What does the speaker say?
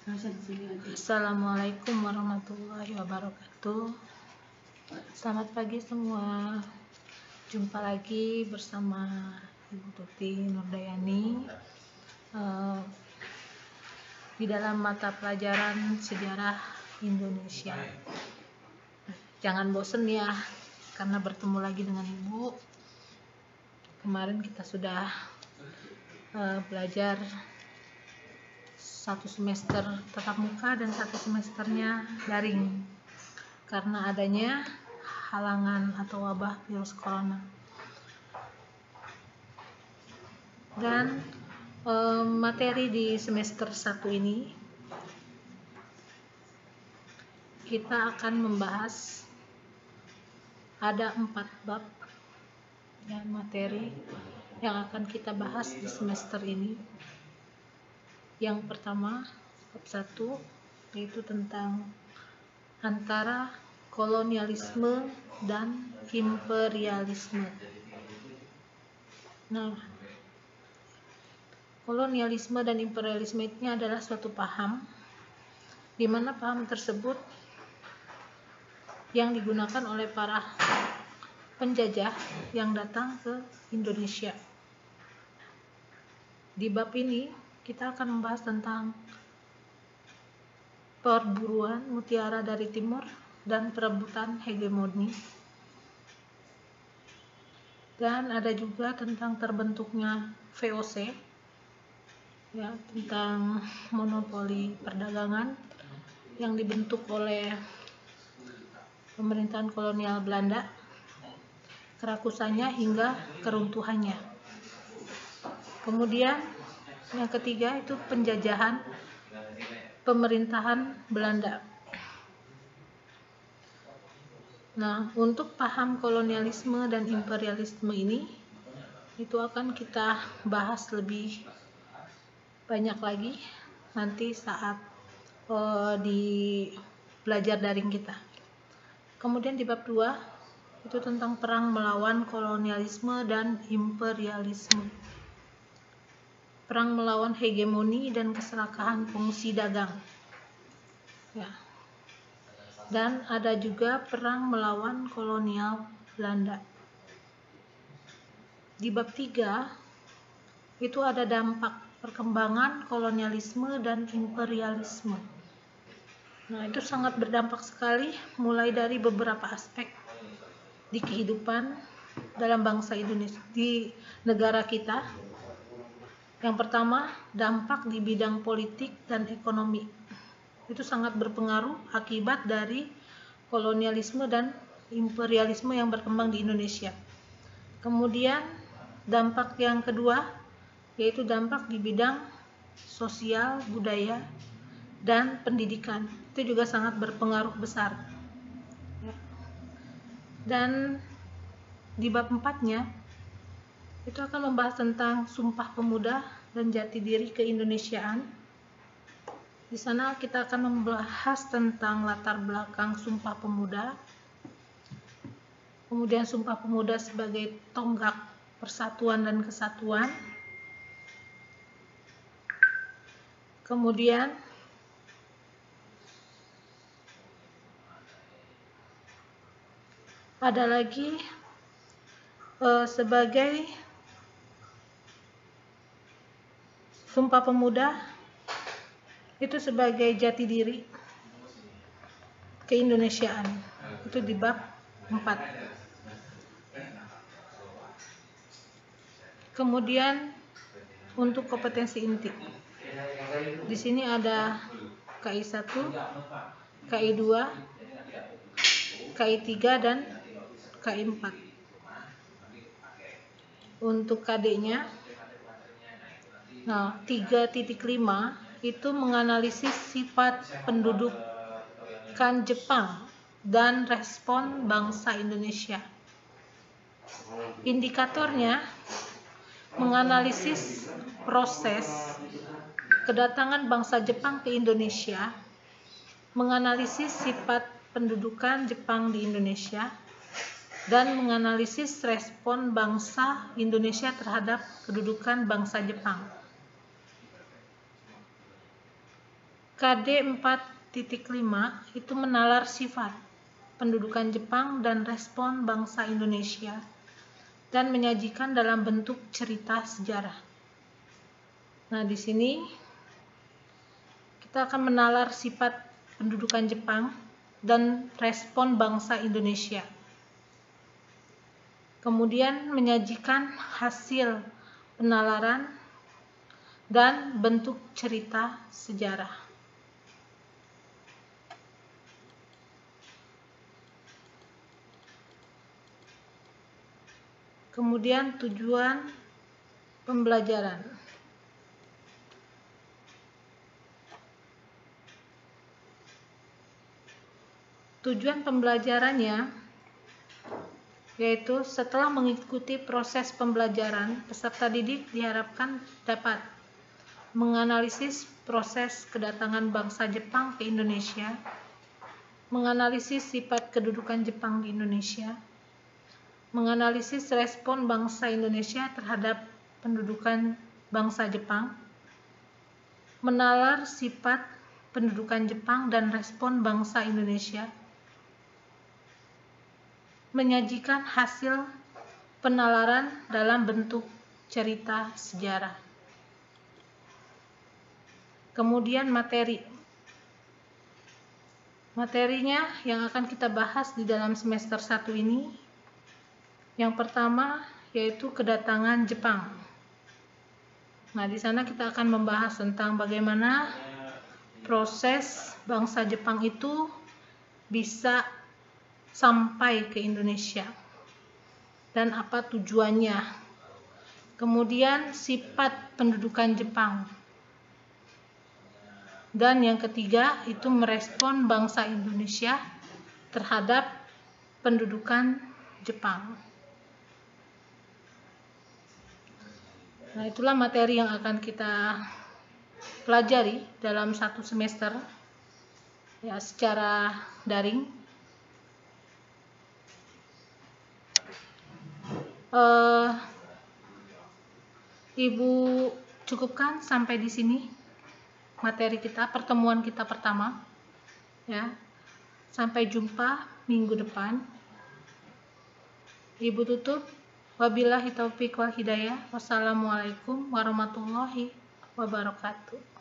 Assalamualaikum warahmatullahi wabarakatuh. Selamat pagi semua. Jumpa lagi bersama Ibu Tuti Nurdayani di dalam mata pelajaran sejarah Indonesia. Jangan bosen ya, karena bertemu lagi dengan Ibu. Kemarin kita sudah belajar satu semester tatap muka dan satu semesternya daring karena adanya halangan atau wabah virus corona. Dan materi di semester 1 ini kita akan membahas ada 4 bab ya, materi yang akan kita bahas di semester ini. Yang pertama, bab 1, yaitu tentang antara kolonialisme dan imperialisme. Nah, kolonialisme dan imperialisme ini adalah suatu paham di mana paham tersebut yang digunakan oleh para penjajah yang datang ke Indonesia. Di bab ini kita akan membahas tentang perburuan mutiara dari timur dan perebutan hegemoni. Dan ada juga tentang terbentuknya VOC, ya, tentang monopoli perdagangan yang dibentuk oleh pemerintahan kolonial Belanda, kerakusannya hingga keruntuhannya. Kemudian yang ketiga itu penjajahan pemerintahan Belanda. Nah, untuk paham kolonialisme dan imperialisme ini itu akan kita bahas lebih banyak lagi nanti saat di belajar daring kita. Kemudian di bab 2 itu tentang perang melawan kolonialisme dan imperialisme. Perang melawan hegemoni dan keserakahan fungsi dagang. Ya. Dan ada juga perang melawan kolonial Belanda. Di bab 3 itu ada dampak perkembangan kolonialisme dan imperialisme. Nah, itu sangat berdampak sekali mulai dari beberapa aspek di kehidupan dalam bangsa Indonesia, di negara kita. Yang pertama, dampak di bidang politik dan ekonomi. Itu sangat berpengaruh akibat dari kolonialisme dan imperialisme yang berkembang di Indonesia. Kemudian dampak yang kedua yaitu dampak di bidang sosial, budaya, dan pendidikan. Itu juga sangat berpengaruh besar. Dan di bab 4-nya itu akan membahas tentang Sumpah Pemuda dan Jati Diri Keindonesiaan. Di sana kita akan membahas tentang latar belakang Sumpah Pemuda, kemudian Sumpah Pemuda sebagai tonggak persatuan dan kesatuan, kemudian ada lagi sebagai Sumpah Pemuda itu sebagai jati diri keindonesiaan. Itu di bab 4. Kemudian untuk kompetensi inti. Di sini ada KI 1, KI 2, KI 3 dan KI 4. Untuk KD-nya, nah 3.5 itu menganalisis sifat pendudukan Jepang dan respon bangsa Indonesia. Indikatornya menganalisis proses kedatangan bangsa Jepang ke Indonesia, menganalisis sifat pendudukan Jepang di Indonesia, dan menganalisis respon bangsa Indonesia terhadap kedudukan bangsa Jepang. KD 4.5 itu menalar sifat pendudukan Jepang dan respon bangsa Indonesia dan menyajikan dalam bentuk cerita sejarah. Nah, di sini kita akan menalar sifat pendudukan Jepang dan respon bangsa Indonesia. Kemudian menyajikan hasil penalaran dan bentuk cerita sejarah. Kemudian tujuan pembelajaran. Tujuan pembelajarannya yaitu setelah mengikuti proses pembelajaran, peserta didik diharapkan dapat menganalisis proses kedatangan bangsa Jepang ke Indonesia, menganalisis sifat kedudukan Jepang di Indonesia, menganalisis respon bangsa Indonesia terhadap pendudukan bangsa Jepang, menalar sifat pendudukan Jepang dan respon bangsa Indonesia, menyajikan hasil penalaran dalam bentuk cerita sejarah. Kemudian materinya yang akan kita bahas di dalam semester 1 ini, yang pertama yaitu kedatangan Jepang. Nah, di sana kita akan membahas tentang bagaimana proses bangsa Jepang itu bisa sampai ke Indonesia dan apa tujuannya. Kemudian sifat pendudukan Jepang. Dan yang ketiga itu merespon bangsa Indonesia terhadap pendudukan Jepang. Nah, itulah materi yang akan kita pelajari dalam satu semester ya, secara daring. Ibu cukupkan sampai di sini materi kita, pertemuan kita pertama ya. Sampai jumpa minggu depan. Ibu tutup. Wabillahi taufiq wal hidayah. Wassalamualaikum warahmatullahi wabarakatuh.